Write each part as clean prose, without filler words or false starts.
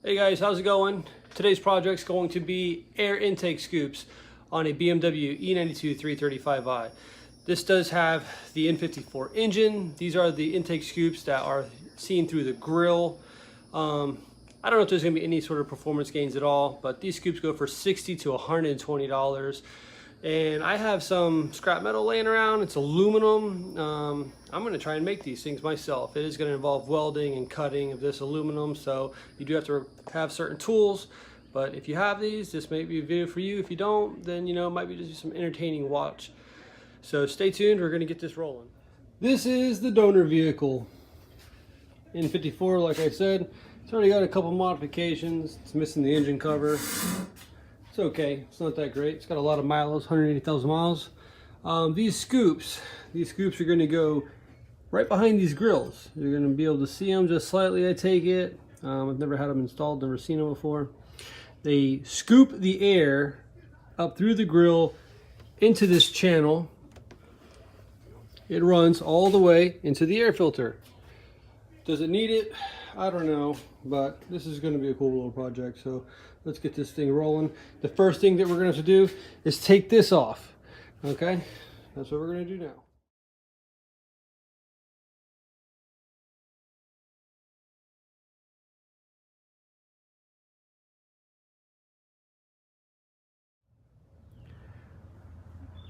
Hey guys, how's it going? Today's project's going to be air intake scoops on a BMW E92 335i. This does have the N54 engine. These are the intake scoops that are seen through the grill. I don't know if there's going to be any sort of performance gains at all, but these scoops go for $60 to $120. And I have some scrap metal laying around. It's aluminum. I'm going to try and make these things myself. It is going to involve welding and cutting of this aluminum, so you do have to have certain tools. But if you have these, this may be a video for you. If you don't, then it might be just some entertaining watch. So stay tuned. We're going to get this rolling. This is the donor vehicle. N54, like I said, it's already got a couple modifications. It's missing the engine cover. It's okay, it's not that great. It's got a lot of miles, 180,000 miles. These scoops are going to go right behind these grills. You're going to be able to see them just slightly, I take it. I've never had them installed, never seen them before. They scoop the air up through the grill into this channel. It runs all the way into the air filter. Does it need it? I don't know, but this is going to be a cool little project, so let's get this thing rolling. The first thing that we're going to have to do is take this off. Okay, that's what we're going to do now.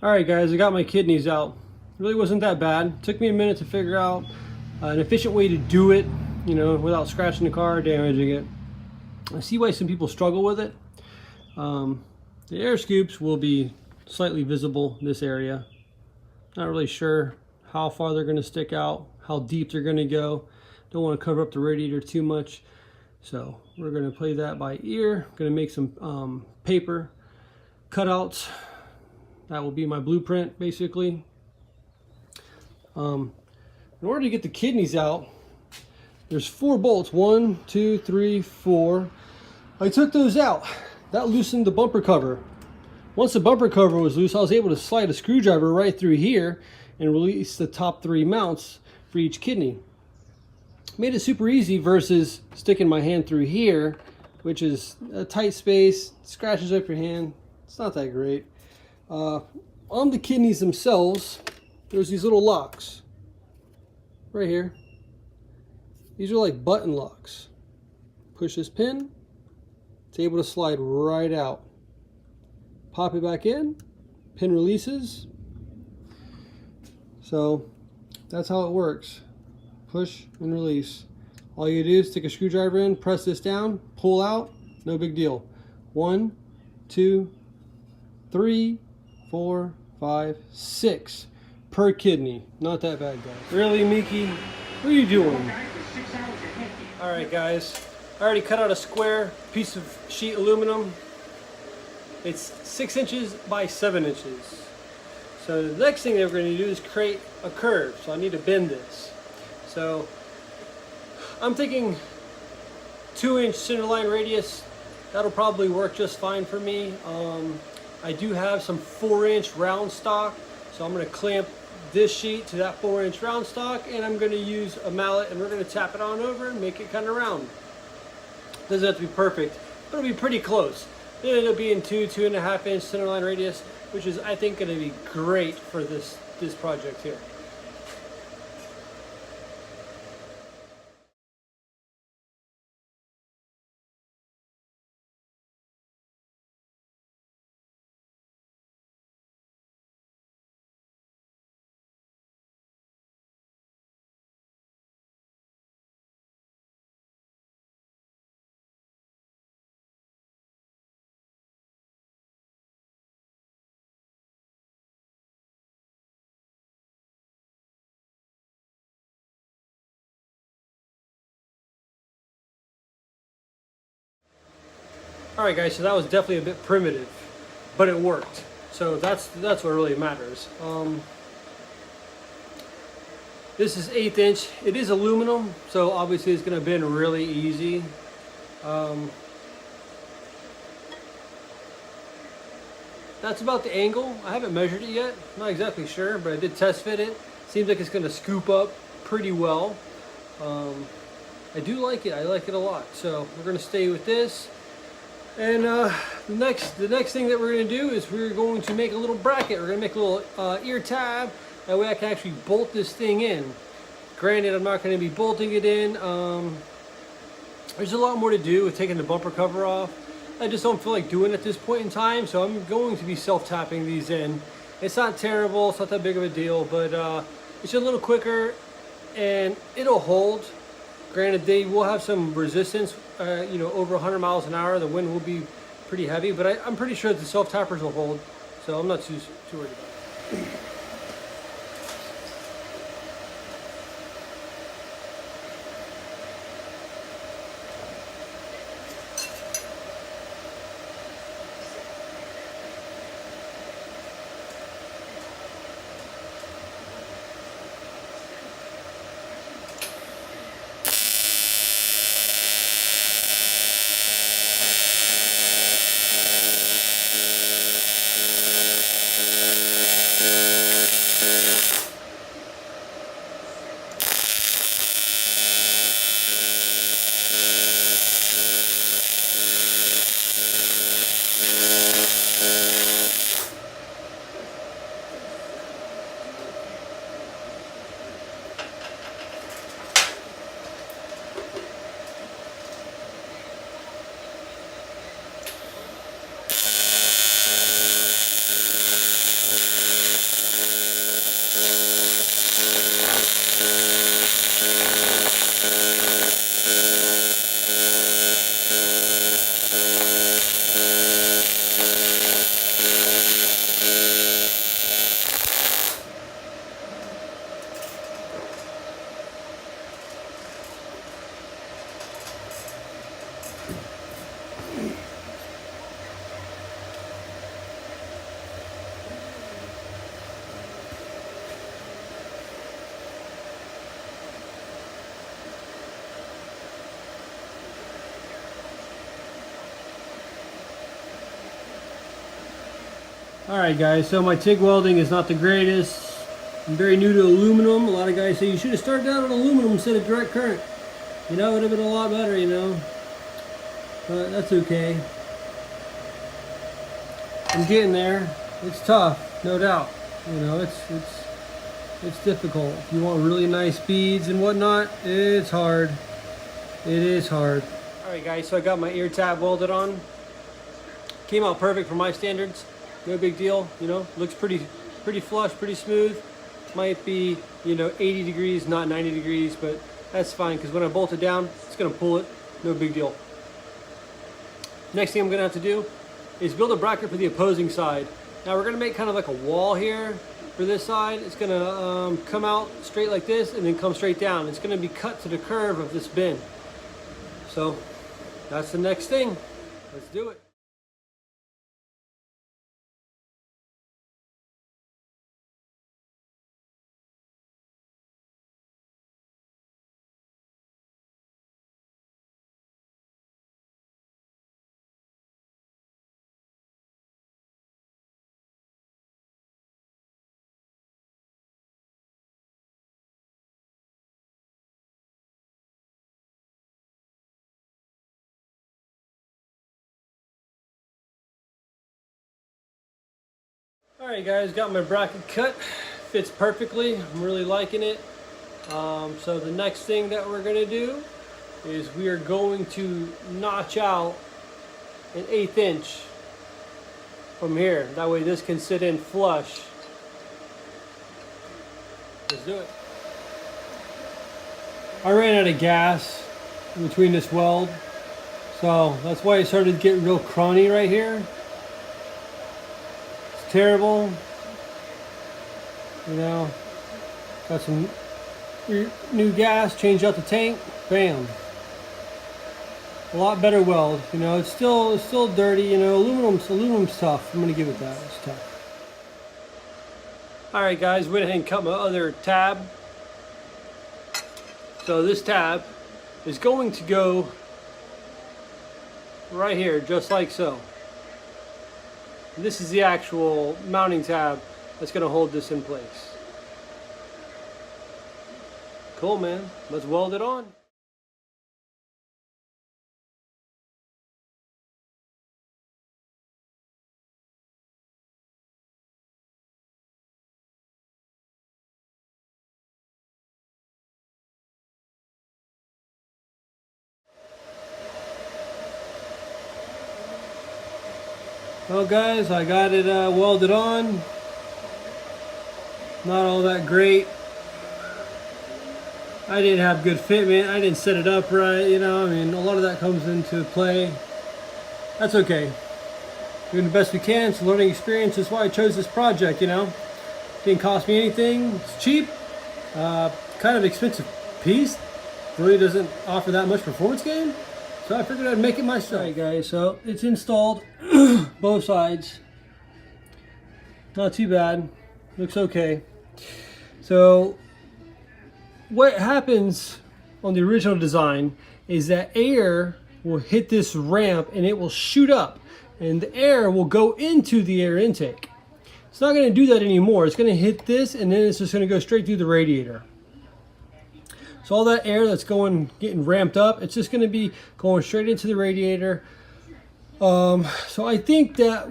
All right, guys, I got my kidneys out. It really wasn't that bad. It took me a minute to figure out an efficient way to do it, without scratching the car or damaging it. I see why some people struggle with it. The air scoops will be slightly visible in this area. Not really sure how far they're going to stick out, how deep they're going to go. Don't want to cover up the radiator too much. So we're going to play that by ear. Going to make some paper cutouts. That will be my blueprint, basically. In order to get the kidneys out, there's 4 bolts. 1, 2, 3, 4. I took those out. That loosened the bumper cover. Once the bumper cover was loose, I was able to slide a screwdriver right through here and release the top 3 mounts for each kidney. Made it super easy versus sticking my hand through here, which is a tight space, scratches up your hand. It's not that great. On the kidneys themselves, there's these little locks right here. These are like button locks. Push this pin, it's able to slide right out. Pop it back in, pin releases. So that's how it works. Push and release. All you do is stick a screwdriver in, press this down, pull out, no big deal. 1, 2, 3, 4, 5, 6 per kidney. Not that bad, guys. Really, Miki? What are you doing? Alright, guys. I already cut out a square piece of sheet aluminum. It's 6 inches by 7 inches. So the next thing that we're going to do is create a curve. So I need to bend this. So I'm thinking 2-inch centerline radius. That'll probably work just fine for me. I do have some 4-inch round stock, so I'm going to clamp this sheet to that 4-inch round stock, and I'm going to use a mallet and we're going to tap it on over and make it kind of round. Doesn't have to be perfect, but it'll be pretty close. It'll end up being 2.5 inch centerline radius, which is, I think, going to be great for this project here. Alright, guys, so that was definitely a bit primitive, but it worked. So that's what really matters. This is 1/8 inch. It is aluminum, so obviously it's going to bend really easy. That's about the angle. I haven't measured it yet. I'm not exactly sure, but I did test fit it. Seems like it's going to scoop up pretty well. I do like it. I like it a lot. So we're gonna stay with this. And the next thing that we're gonna do is we're going to make a little bracket. We're gonna make a little ear tab. That way I can actually bolt this thing in. Granted, I'm not gonna be bolting it in. There's a lot more to do with taking the bumper cover off. I just don't feel like doing it at this point in time, so I'm going to be self-tapping these in. It's not terrible, it's not that big of a deal, but it's just a little quicker and it'll hold. Granted, they will have some resistance, you know, over 100 miles an hour. The wind will be pretty heavy, but I'm pretty sure the self-tappers will hold, so I'm not too worried about it. Alright guys, so my TIG welding is not the greatest. I'm very new to aluminum. A lot of guys say you should have started out on aluminum instead of direct current. You know, it would have been a lot better, you know. But that's okay. I'm getting there. It's tough, no doubt. You know, it's difficult. If you want really nice beads and whatnot, it's hard. It is hard. Alright guys, so I got my ear tab welded on. Came out perfect for my standards. No big deal, you know, looks pretty flush, pretty smooth. Might be, you know, 80 degrees, not 90 degrees, but that's fine because when I bolt it down, it's gonna pull it, no big deal. Next thing I'm gonna have to do is build a bracket for the opposing side. Now we're gonna make kind of like a wall here for this side. It's gonna come out straight like this and then come straight down. It's gonna be cut to the curve of this bin. So that's the next thing. Let's do it. Alright guys, got my bracket cut. Fits perfectly. I'm really liking it. So the next thing that we're going to do is we are going to notch out an 1/8 inch from here. That way this can sit in flush. Let's do it. I ran out of gas in between this weld, so that's why it started to get real crony right here. Terrible, you know. Got some new gas, changed out the tank, bam. A lot better weld, you know. It's still dirty, you know. Aluminum's tough. I'm gonna give it that. It's tough. All right, guys, went ahead and cut my other tab. So this tab is going to go right here, just like so. This is the actual mounting tab that's going to hold this in place. Cool, man. Let's weld it on. Well guys, I got it welded on. Not all that great. I didn't have good fitment. I didn't set it up right, you know. I mean, a lot of that comes into play. That's okay. Doing the best we can. It's a learning experience. That's why I chose this project, you know. Didn't cost me anything. It's cheap. Kind of expensive piece. Really doesn't offer that much performance gain. So I figured I'd make it myself. Alright guys, so it's installed. Both sides. Not too bad. Looks okay. So what happens on the original design is that air will hit this ramp and it will shoot up, and the air will go into the air intake. It's not going to do that anymore. It's going to hit this and then it's just going to go straight through the radiator. So all that air that's getting ramped up, it's just going to be going straight into the radiator. So I think that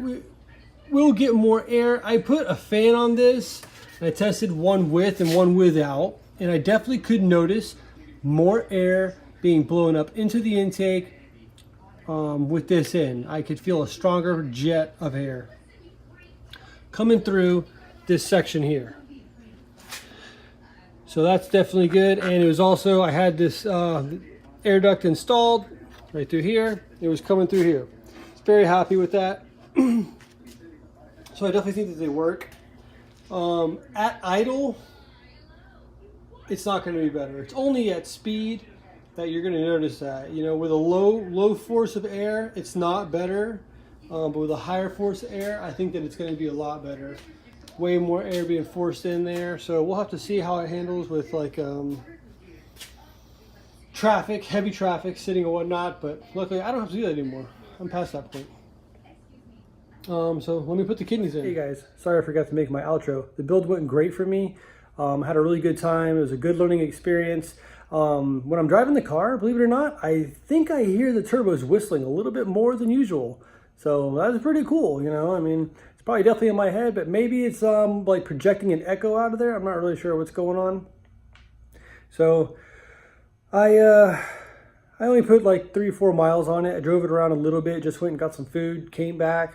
we'll get more air. I put a fan on this. I tested one with and one without, and I definitely could notice more air being blown up into the intake with this in. I could feel a stronger jet of air coming through this section here. So that's definitely good. And it was also, I had this air duct installed right through here. It was coming through here. I was very happy with that. So I definitely think that they work. At idle, it's not going to be better. It's only at speed that you're going to notice that. You know, with a low force of air, it's not better. But with a higher force of air, I think that it's going to be a lot better. Way more air being forced in there. So we'll have to see how it handles with like traffic, heavy traffic, sitting or whatnot. But luckily, I don't have to do that anymore. I'm past that point. So let me put the kidneys in. Hey guys, sorry I forgot to make my outro. The build went great for me. Had a really good time. It was a good learning experience. When I'm driving the car, believe it or not, I think I hear the turbos whistling a little bit more than usual. So that's pretty cool, you know. I mean, it's probably definitely in my head, but maybe it's like projecting an echo out of there. I'm not really sure what's going on. So I only put like 3 or 4 miles on it. I drove it around a little bit, just went and got some food, came back.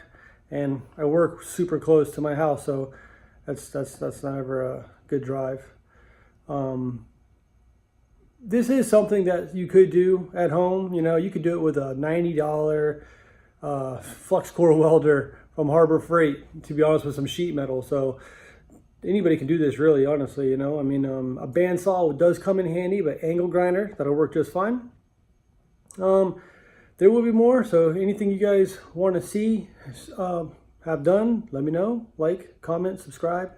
And I work super close to my house, so that's not ever a good drive. This is something that you could do at home. You know, you could do it with a $90 flux core welder from Harbor Freight, to be honest, with some sheet metal. So anybody can do this, really, honestly. You know, I mean, a bandsaw does come in handy, but angle grinder, that'll work just fine. There will be more, so anything you guys want to see have done, let me know. Like, comment, subscribe.